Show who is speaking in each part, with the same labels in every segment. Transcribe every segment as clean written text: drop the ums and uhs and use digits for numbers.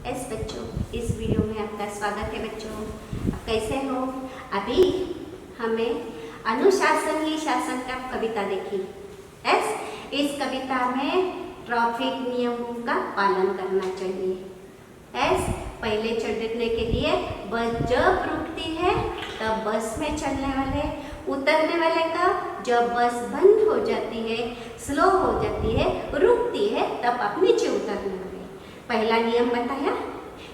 Speaker 1: Yes बच्चों, इस video में आपका स्वागत है। बच्चों आप कैसे हो? अभी हमें अनुशासन ही शासन का कविता देखी। यस, इस कविता में ट्रैफिक नियमों का पालन करना चाहिए। यस, पहले चढ़ने के लिए बस जब रुकती है तब बस में चलने वाले उतरने वाले का, जब बस बंद हो जाती है, स्लो हो जाती है, रुकती है, तब आप नीचे उतरने वाले। पहला नियम बताया।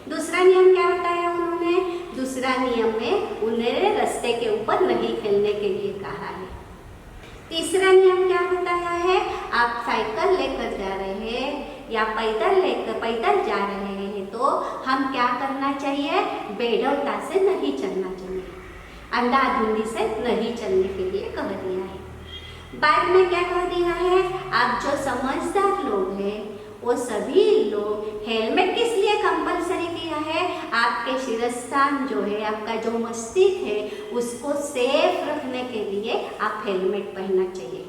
Speaker 1: दूसरा नियम क्या बताया उन्होंने? दूसरा नियम में उन्हें रास्ते के ऊपर नहीं खेलने के लिए कहा है। तीसरा नियम क्या बताया है? आप साइकिल लेकर जा रहे हैं या पैदल जा रहे हैं तो हम क्या करना चाहिए? बेढ़वता से नहीं चलना चाहिए, अंधाधुंधी से नहीं चलने के लिए कह दिया है। बाद में क्या कह दिया है? आप जो समझदार लोग हैं वो सभी लोग हेलमेट किस लिए कंपलसरी किया है? आपके शिरस्थान जो है, आपका जो मस्तिष्क है, उसको सेफ रखने के लिए आप हेलमेट पहनना चाहिए।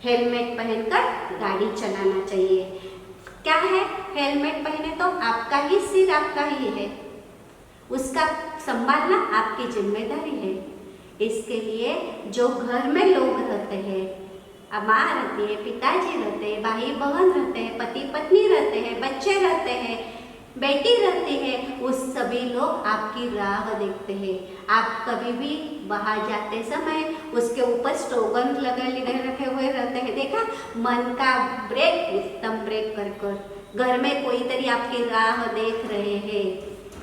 Speaker 1: हेलमेट पहनकर गाड़ी चलाना चाहिए। क्या है? हेलमेट पहने तो आपका ही सिर आपका ही है, उसका संभालना आपकी जिम्मेदारी है। इसके लिए जो घर में लोग रहते हैं, माँ रहती है, पिताजी रहते हैं, भाई बहन रहते हैं, पति पत्नी रहते हैं, बच्चे रहते हैं, बेटी रहती है, उस सभी लोग आपकी राह देखते हैं। आप कभी भी बाहर जाते समय उसके ऊपर स्लोगन लगे रखे हुए रहते हैं। देखा, मन का ब्रेक, एकदम ब्रेक कर घर में कोई तरी आपकी राह देख रहे हैं।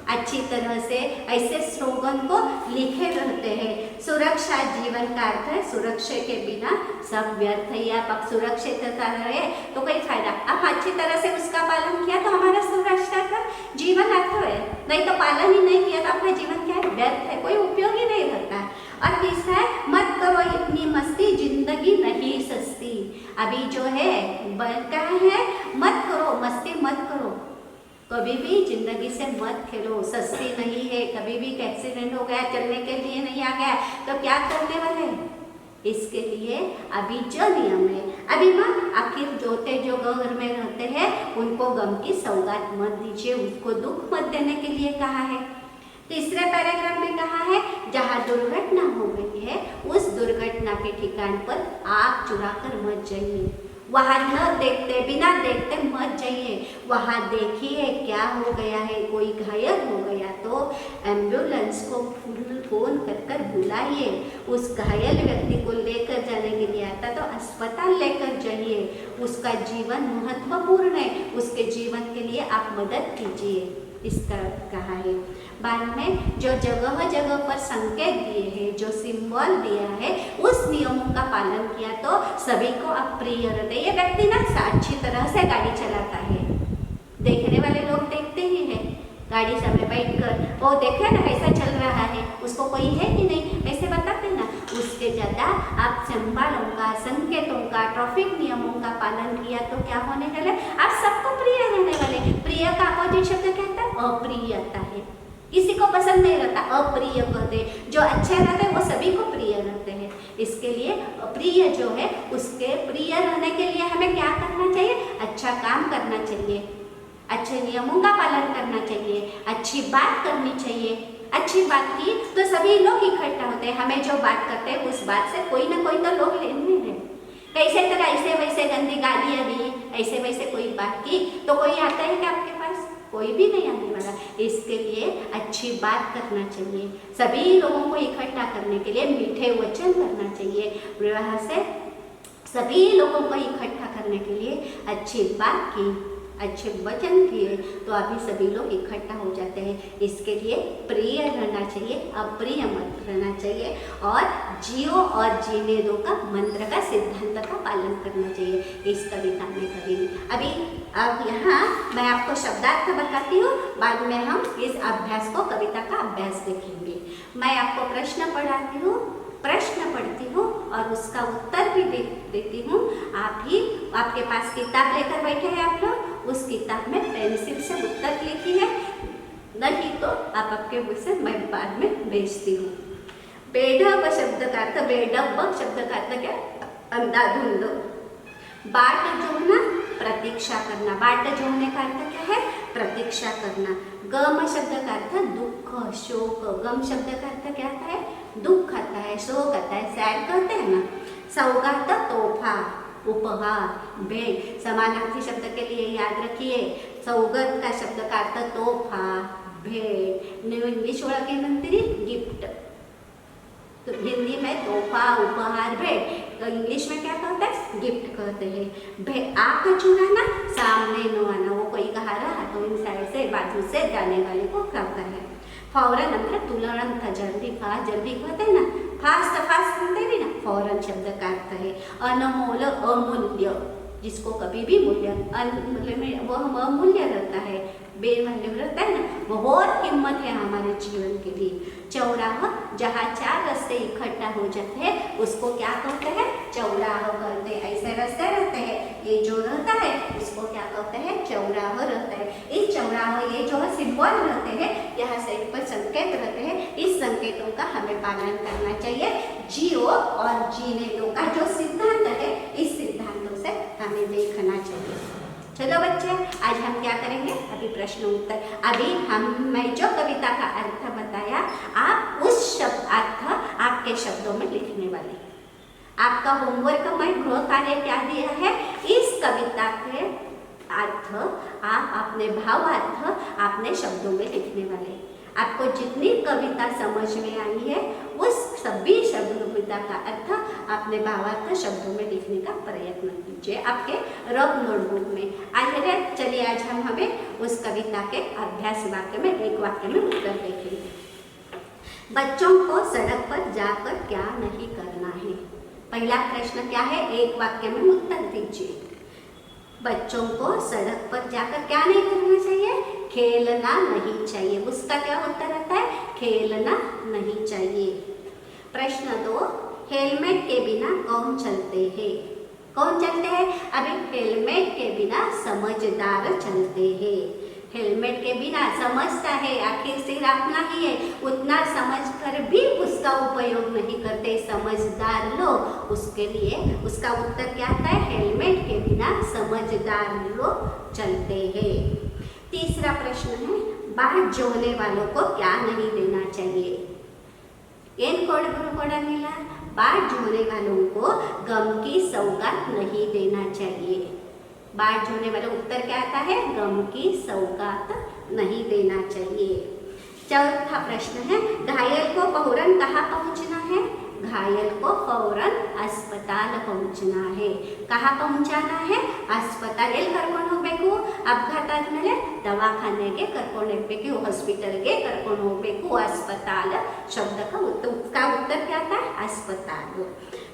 Speaker 1: अच्छी तरह से ऐसे स्लोगन को लिखे रहते हैं। सुरक्षा जीवन का अर्थ है, सुरक्षा के बिना सब व्यर्थ है। आप सुरक्षित रहे तो कोई फायदा, आप अच्छी तरह से उसका पालन किया तो हमारा सुरक्षा का जीवन अर्थ है, नहीं तो पालन ही नहीं किया तो आपका जीवन क्या है? व्यर्थ है, कोई उपयोग ही नहीं रहता। और तीसरा है, मत करो इतनी मस्ती, जिंदगी नहीं सस्ती। अभी जो है क्या है? मत करो मस्ती, मत करो, कभी भी जिंदगी से मत खेलो, सस्ती नहीं है। कभी भी एक्सीडेंट हो गया, चलने के लिए नहीं आ गया तो क्या करने वाले? इसके लिए अभी जो नियम है, अभी माँ आखिर जो घर में रहते हैं उनको गम की सौगात मत दीजिए, उसको दुख मत देने के लिए कहा है। तीसरे पैराग्राफ में कहा है, जहाँ दुर्घटना हो गई है उस दुर्घटना के ठिकान पर आग चुरा कर मत जाइए। वहाँ न देखते, बिना देखते मत जाइए। वहाँ देखिए क्या हो गया है, कोई घायल हो गया तो एम्बुलेंस को फोन कर बुलाइए। उस घायल व्यक्ति को लेकर जाने के लिए आता तो अस्पताल लेकर जाइए। उसका जीवन महत्वपूर्ण है, उसके जीवन के लिए आप मदद कीजिए, इस तरह कहा है। बाद में जो जगह जगह पर संकेत दिए हैं, जो सिंबल दिया है, उस नियमों का पालन किया तो सभी को अप्रिय रहते। ये व्यक्ति ना अच्छी तरह से गाड़ी चलाता है, देखने वाले लोग देखते ही हैं। गाड़ी समय बैठकर वो देखे ना कैसा चल रहा है, उसको कोई है कि नहीं, ऐसे बताते ना। उसके ज़्यादा आप सिंबलों का, संकेतों का, ट्रैफिक नियमों का पालन किया तो क्या होने वाले? आप सबको प्रिय रहने वाले। प्रिय का अपोजिट शब्द क्या था? अप्रियता है। किसी को पसंद नहीं रहता, अप्रिय कहते। जो अच्छे रहते हैं वो सभी को प्रिय रहते हैं। इसके लिए प्रिय जो है, उसके प्रिय रहने के लिए हमें क्या करना चाहिए? अच्छा काम करना चाहिए, अच्छे नियमों का पालन करना चाहिए, अच्छी बात करनी चाहिए। अच्छी बात की तो सभी लोग इकट्ठा होते हैं। हमें जो बात करते हैं उस बात से कोई ना कोई तो लोग लेने हैं। कैसे तरह ऐसे वैसे गंदी गालियाँ दी, ऐसे वैसे कोई बात की तो कोई आता है क्या आपके पास? कोई भी नहीं आने वाला। इसके लिए अच्छी बात करना चाहिए, सभी लोगों को इकट्ठा करने के लिए मीठे वचन करना चाहिए। विवाह से सभी लोगों को इकट्ठा करने के लिए अच्छी बात की, अच्छे वचन किए तो अभी सभी लोग इकट्ठा हो जाते हैं। इसके लिए प्रिय रहना चाहिए, अप्रिय मत रहना चाहिए, और जियो और जीने दो का मंत्र का, सिद्धांत का पालन करना चाहिए। इस कविता में कभी अभी अब यहाँ मैं आपको शब्दार्थ बताती हूँ, बाद में हम इस अभ्यास को, कविता का अभ्यास देखेंगे। मैं आपको प्रश्न पढ़ाती हूँ, प्रश्न पढ़ती हूँ और उसका उत्तर भी देती हूँ। आप ही, आपके पास किताब लेकर बैठे हैं आप लोग, उस किताब में पेंसिल से उत्तर लिखी है, नहीं तो आप आपके मुझ से मैं बाद में भेजती हूँ। बेढब शब्द का अर्थ, बेढब शब्द का अर्थ क्या? अंधाधुंध। बाट जोहना, प्रतीक्षा करना। बाट जोहने का अर्थ क्या है? प्रतीक्षा करना। गम शब्द का अर्थ दुख, शोक। गम शब्द का अर्थ क्या आता है? दुख आता है, शोक आता है, सैड कहते हैं ना। सौगात तोहफा, उपहार, भेंट। समानार्थी शब्द के लिए याद रखिए, सौगत का शब्द का अर्थ तोहफा, भेंट। न्यू इंग्लिश ओळखेनंतर गिफ्ट। तो हिंदी में तोहफा, उपहार, भेंट। तो इंग्लिश में क्या कहते हैं? गिफ्ट कहते हैं। आँख चुराना, सामने न आना। वो कोई कहा रहा तो इन साइड से, बाजू से जाने वाले को कहता है। फौरन ಅಂದ್ರೆ तुरंत, जल्दी, फास्ट। जल्दी कहते हैं ना, फास्ट फास्ट कहते हैं ना, फौरन शब्द का अर्थ है। अनमोल, अमूल्य, जिसको कभी भी मूल्य मतलब में वो हम अमूल्य रहता है, बेमूल्य रहता है ना, बहुत कीमत है हमारे जीवन के लिए। चौराहा, जहाँ चार रास्ते इकट्ठा हो जाते हैं उसको क्या कहते हैं? चौराहा कहते हैं। ऐसे रास्ते रहते हैं, ये जो रहता है उसको क्या कहते हैं? चौराहा रहता है। इस चौराहा, ये जो सिंबल रहते हैं, यहाँ से पर संकेत रहते हैं, इस संकेतों का हमें पालन करना चाहिए। जियो और जीने दो का जो सिद्धांत है, इस सिद्धांतों से हमें देखना चाहिए। चलो बच्चे, आज हम क्या करेंगे? अभी प्रश्न उत्तर। अभी मैं जो कविता का अर्थ बताया, आप उस शब्द अर्थ आपके शब्दों में लिखने वाले। आपका होमवर्क मैं गृह कार्य क्या दिया है? इस कविता के अर्थ आप अपने भावार्थ अपने शब्दों में लिखने वाले। आपको जितनी कविता समझ में आई है उस सभी शब्द कविता का अर्थ अपने भावार्थ शब्दों में लिखने का प्रयत्न कीजिए आपके रफ नोटबुक में। आइए चलिए आज हम हमें उस कविता के अभ्यास वाक्य में एक वाक्य में उत्तर देखेंगे। बच्चों को सड़क पर जाकर क्या नहीं करना है? पहला प्रश्न क्या है? एक वाक्य में उत्तर दीजिए। बच्चों को सड़क पर जाकर क्या नहीं करना चाहिए? खेलना नहीं चाहिए। उसका क्या उत्तर आता है? खेलना नहीं चाहिए। प्रश्न 2, हेलमेट के बिना कौन चलते हैं? कौन चलते हैं? अभी हेलमेट के बिना समझदार चलते हैं। हेलमेट के बिना समझता है, आखिर सिर अपना ही है, उतना समझकर भी उसका उपयोग नहीं करते समझदार लोग। उसके लिए उसका उत्तर क्या आता है? हेलमेट के बिना समझदार लोग चलते हैं। तीसरा प्रश्न है, बाट जोहने वालों को क्या नहीं देना चाहिए? ಏನ್ ಕೊಡಂಗಿಲ್ಲ? बाट जोहने वालों को गम की सौगात नहीं देना चाहिए। बाट जोहने वाला उत्तर क्या आता है? गम की सौगात नहीं देना चाहिए। चौथा प्रश्न है, घायल को फौरन कहाँ पहुँचना है? घायल को फौरन अस्पताल पहुँचना है। कहाँ पहुँचाना है? अस्पताल ಎಲ್ಲಿ ಕರ್ಕೊಂಡು ಹೋಗಬೇಕು? ಅಪಘಾತ ಆದಮೇಲೆ ದವಾಖಾನೆಗೆ ಕರ್ಕೊಂಡು ಹೋಗಬೇಕು, ಹಾಸ್ಪಿಟಲ್ಗೆ ಕರ್ಕೊಂಡು ಹೋಗಬೇಕು। अस्पताल शब्द का उत्तर क्या आता है? अस्पताल।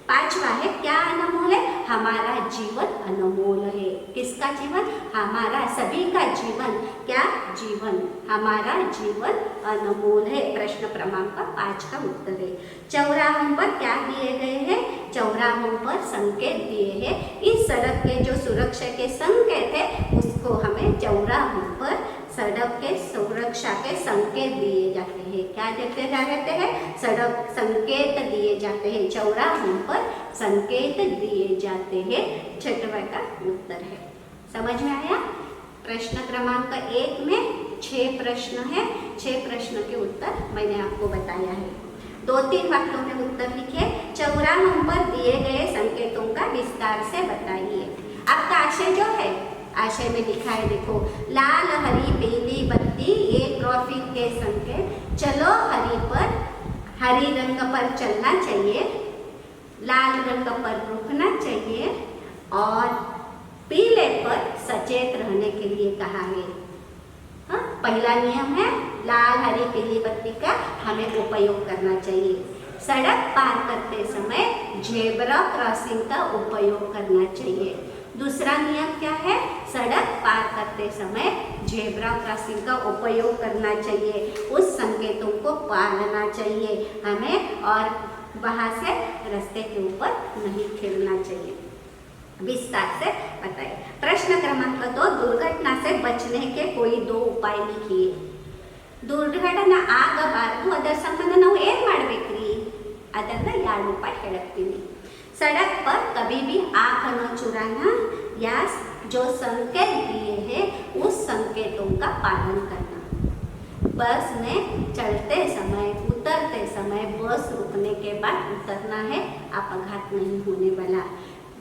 Speaker 1: पांचवा है, क्या अनमोल है? हमारा जीवन अनमोल है। किसका जीवन? हमारा, सभी का जीवन। क्या जीवन? हमारा जीवन अनमोल है। प्रश्न क्रमांक 5 का उत्तर है। चौराहों पर क्या दिए गए हैं? चौराहों पर संकेत दिए हैं। इस सड़क के जो सुरक्षा के संकेत है उसको हमें चौराहों पर सड़क के सुरक्षा के संकेत दिए जाते हैं। क्या देते जाते हैं? सड़क संकेत दिए जाते हैं। चौराहों पर संकेत दिए जाते हैं। छठवां का उत्तर है। समझ में आया? प्रश्न क्रमांक 1 में 6 प्रश्न है। 6 प्रश्न के उत्तर मैंने आपको बताया है। 2-3 वाक्यों में उत्तर लिखिए। चौराहों पर दिए गए संकेतों का विस्तार से बताइए। आपका आशय जो है, आशय में लिखा है, देखो, लाल हरी पीली बत्ती ये ट्रैफिक के संकेत। चलो हरी पर, हरी रंग पर चलना चाहिए, लाल रंग पर रुकना चाहिए और पीले पर सचेत रहने के लिए कहा है। हाँ, पहला नियम है लाल हरी पीली बत्ती का हमें उपयोग करना चाहिए। सड़क पार करते समय जेब्रा क्रॉसिंग का उपयोग करना चाहिए। दूसरा नियम क्या है? सड़क पार करते समय जेब्रा क्रॉसिंग का उपयोग करना चाहिए, उस संकेतों को पालना चाहिए हमें और वहाँ से रास्ते के ऊपर नहीं खेलना चाहिए। विस्तार से बताइए। प्रश्न क्रमांक 2, दुर्घटना से बचने के कोई 2 उपाय लिखिए। दुर्घटना ಆಗಬಾರದು, ಅದರ ಸಂಬಂಧ ನಾವು ಏನು ಮಾಡಬೇಕ್ರಿ? ಅದನ್ನ 2 ಉಪಾಯ ಹೇಳ್ತೀನಿ। सड़क पर कभी भी आँख न चुराना या जो संकेत दिए हैं उस संकेतों का पालन करना। बस में चढ़ते समय, उतरते समय बस रुकने के बाद उतरना है, अपघात नहीं होने वाला।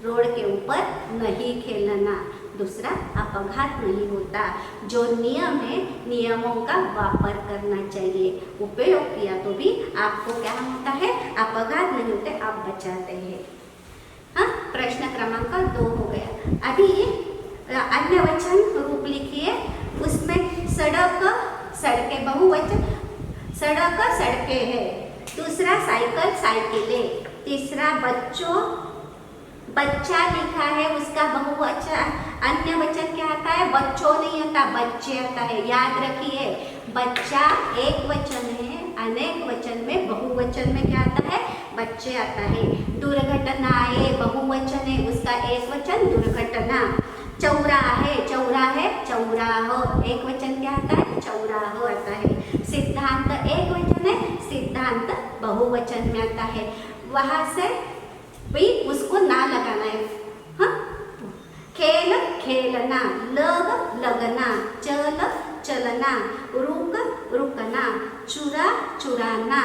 Speaker 1: रोड के ऊपर नहीं खेलना, दूसरा अपघात नहीं होता। जो नियम है नियमों का वापर करना चाहिए। उपयोग किया तो भी आपको क्या होता है, अपघात नहीं होते, आप बचाते हैं। हाँ, प्रश्न क्रमांक 2 हो गया। अभी अन्य वचन रूप लिखिए। उसमें सड़क, सड़कें बहुवचन, सड़क सड़कें है। दूसरा साइकिल साइकिलें। तीसरा बच्चों, बच्चा लिखा है, उसका बहुवचन अन्य वचन क्या आता है, बच्चों नहीं आता, बच्चे आता है। याद रखिए, बच्चा एक वचन है, अनेक वचन में, बहुवचन में क्या आता है, बच्चे आता है। दुर्घटनाएं बहुवचन है, उसका एक वचन दुर्घटना। चौराहे, चौराहे चौराहो, एक वचन क्या आता है, चौराहो आता है। सिद्धांत एक वचन है, सिद्धांत बहुवचन में आता है। वहां से भी उसको ना लगाना है। हाँ, खेल खेलना, लग लगना, चल चलना, रुक रुकना, चुरा चुराना,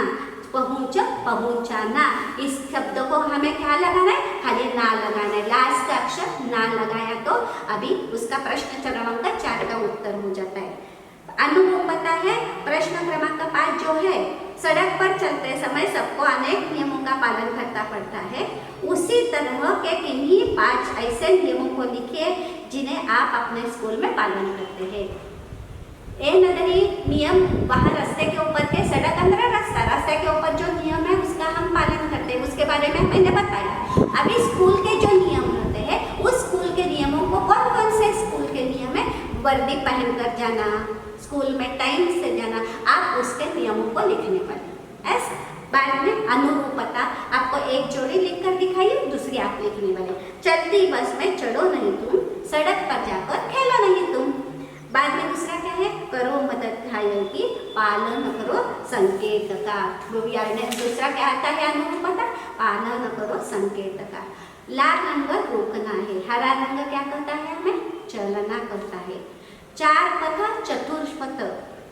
Speaker 1: पहुंच पहुंचाना। इस शब्द को हमें क्या लगाना है, खाली ना लगाना है। लास्ट का अक्षर ना लगाया तो अभी उसका प्रश्न क्रमांक 4 का उत्तर हो जाता है। अनुरूपता है प्रश्न क्रमांक 5 जो है, सड़क पर चलते समय सबको अनेक नियमों का पालन करना पड़ता है। उसी तरह के किन्हीं 5 ऐसे नियमों को लिखिए जिन्हें आप अपने स्कूल में पालन करते हैं। ए नदरी नियम, वहाँ रास्ते के ऊपर के, सड़क अंदर रास्ता, रास्ते के ऊपर जो नियम है उसका हम पालन करते हैं, उसके बारे में मैंने बताया। अभी स्कूल के जो नियम होते हैं उस स्कूल के नियमों को, कौन कौन से स्कूल के नियम है, वर्दी पहनकर जाना, स्कूल में टाइम से जाना, आप उसके नियमों को लिखने वाले। ऐसा बाद में अनुरूपता, आपको एक जोड़ी लिखकर दिखाइए, दूसरी आप लिखने वाले। चलती बस में चढ़ो नहीं तुम, सड़क पर जाकर खेलो नहीं तुम। बाद में दूसरा क्या है, करो मदद घायल की, पालन करो संकेत का। दूसरा क्या आता है अनुरूपता, पालन करो संकेत का। लाल रंग रोकना है, हरा रंग क्या करता है, हमें चलना करता है। 4 पथ चतुष्पथ,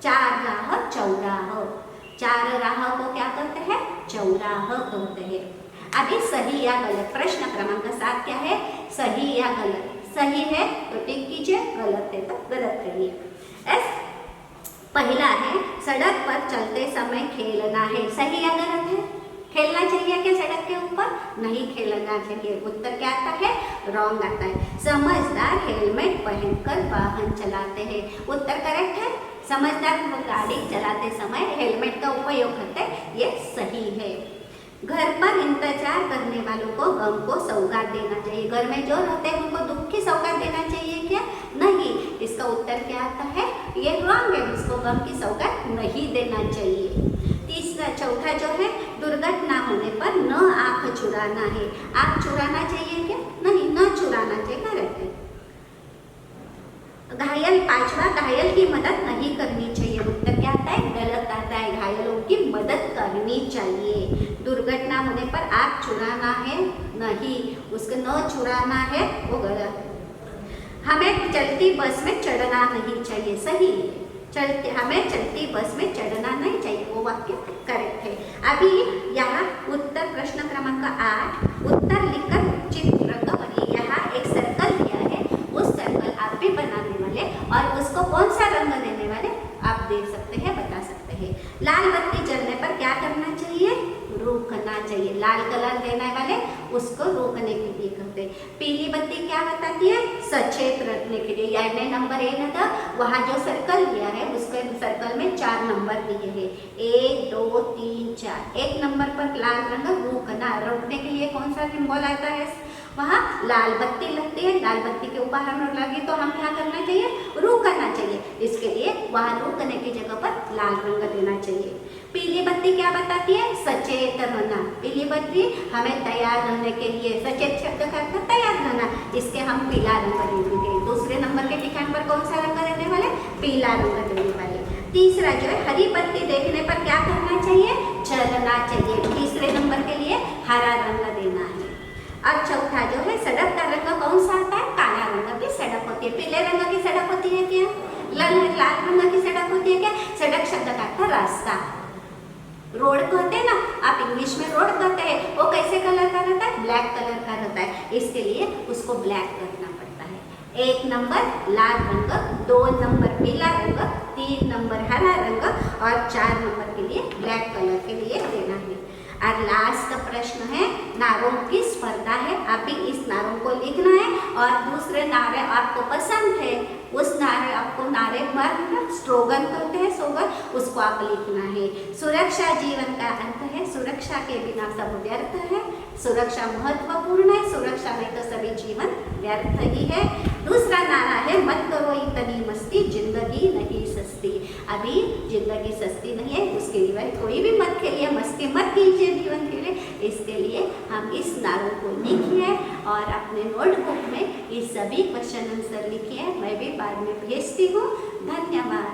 Speaker 1: 4 राह चौराह, 4 राह को क्या करते हैं, चौराह कहते हैं। अभी सही या गलत, प्रश्न क्रमांक 7 क्या है, सही या गलत। सही है तो टिक कीजिए, गलत है तो गलत करिए। पहला है, सड़क पर चलते समय खेलना है, सही या गलत है, खेलना चाहिए क्या सड़क के ऊपर, नहीं खेलना चाहिए। उत्तर क्या आता है, रॉन्ग आता है। समझदार हेलमेट पहनकर वाहन चलाते हैं, उत्तर करेक्ट है। समझदार गाड़ी चलाते समय हेलमेट का उपयोग करते हैं, ये सही है। घर पर इंतजार करने वालों को गम को सौगात देना चाहिए, घर में जो रहते हैं उनको दुख की सौगात देना चाहिए क्या, नहीं। इसका उत्तर क्या आता है, ये रॉन्ग है, उसको गम की सौगात नहीं देना चाहिए। तीसरा, चौथा जो है, दुर्घटना होने पर न आंख चुराना है, आंख चुराना चाहिए क्या, नहीं, न चुराना चाहिए, करेक्ट है। घायल, 5वां, घायल की मदद नहीं करनी चाहिए, उत्तर क्या आता है, गलत आता है। घायलों की मदद करनी चाहिए। दुर्घटना होने पर आंख चुराना है, नहीं, उसको न चुराना है, वो गलत। हमें चलती बस में चढ़ना नहीं चाहिए, सही। हमें चलती बस में चढ़ना नहीं चाहिए, वो वाक्य करेक्ट है। अभी यहाँ उत्तर प्रश्न क्रमांक 8 उत्तर लिखकर चित्र बनिए। यहाँ एक सर्कल दिया है, उस सर्कल आप भी बनाने वाले और उसको कौन सा रंग देने वाले आप देख सकते हैं, बता सकते हैं। लाल बत्ती जलने पर क्या करना चाहिए, रोकना चाहिए। लाल कलर देने वाले उसको रोकने के लिए करते हैं। पीली बत्ती क्या बताती है, सचेत रखने के लिए, यानी नंबर 1 था, वहाँ जो सर्कल दिया है उसके सर्कल में 4 नंबर दिए हैं, 1 2 3 4। 1 नंबर पर लाल रंग रोकना, रोकने के लिए कौन सा सिंबल आता है, वहाँ लाल बत्ती लगती है, लाल बत्ती के ऊपर हम लगे तो हम क्या करना चाहिए, रोकना चाहिए। इसके लिए वहाँ रोकने की जगह पर लाल रंग देना चाहिए। पीली बत्ती क्या बताती है, सचेत रहना। पीली बत्ती हमें तैयार रहने के लिए, सचेत शब्द का अर्थ तैयार रहना, इसके हम पीला रंग देंगे। दूसरे नंबर के ठिकान पर कौन सा रंग देने वाले, पीला रंग देने वाले। तीसरा जो है, हरी बत्ती देखने पर क्या करना चाहिए, चलना चाहिए। तीसरे नंबर के लिए हरा रंग देना है। और चौथा जो है, सड़क का रंग कौन सा आता है, काला रंग भी सड़क होती है। पीले रंग की सड़क होती है क्या? लाल रंग की सड़क होती है क्या? सड़क शब्द का अर्थ रास्ता। रोड कहते हैं ना, आप इंग्लिश में रोड कहते हैं, वो कैसे कलर का रहता है? ब्लैक कलर का रहता है, इसके लिए उसको ब्लैक करना पड़ता है। 1 नंबर लाल रंग, 2 नंबर पीला रंग, 3 नंबर हरा रंग और 4 नंबर के लिए ब्लैक कलर के लिए देना है। और लास्ट प्रश्न है, नारों की स्पर्धा है, आप भी इस नारों को लिखना है और दूसरे नारे आपको पसंद है उस नारे आपको नारे पर स्लोगन कहते हैं, स्लोगन उसको आप लिखना है। सुरक्षा जीवन का अर्थ है, सुरक्षा के बिना सब व्यर्थ है, सुरक्षा महत्वपूर्ण है, सुरक्षा में तो सभी जीवन व्यर्थ ही है। दूसरा नारा है, मत करो इतनी मस्ती, जिंदगी नहीं सस्ती। अभी जिंदगी सस्ती नहीं है, उसके लिए कोई भी मत खेलिए, मस्ती मत कीजिए जीवन के लिए। इसके लिए हम इस नारों को लिखिए और अपने नोटबुक में ये सभी क्वेश्चन आंसर लिखिए, मैं भी बाद में भेजती हूँ। धन्यवाद।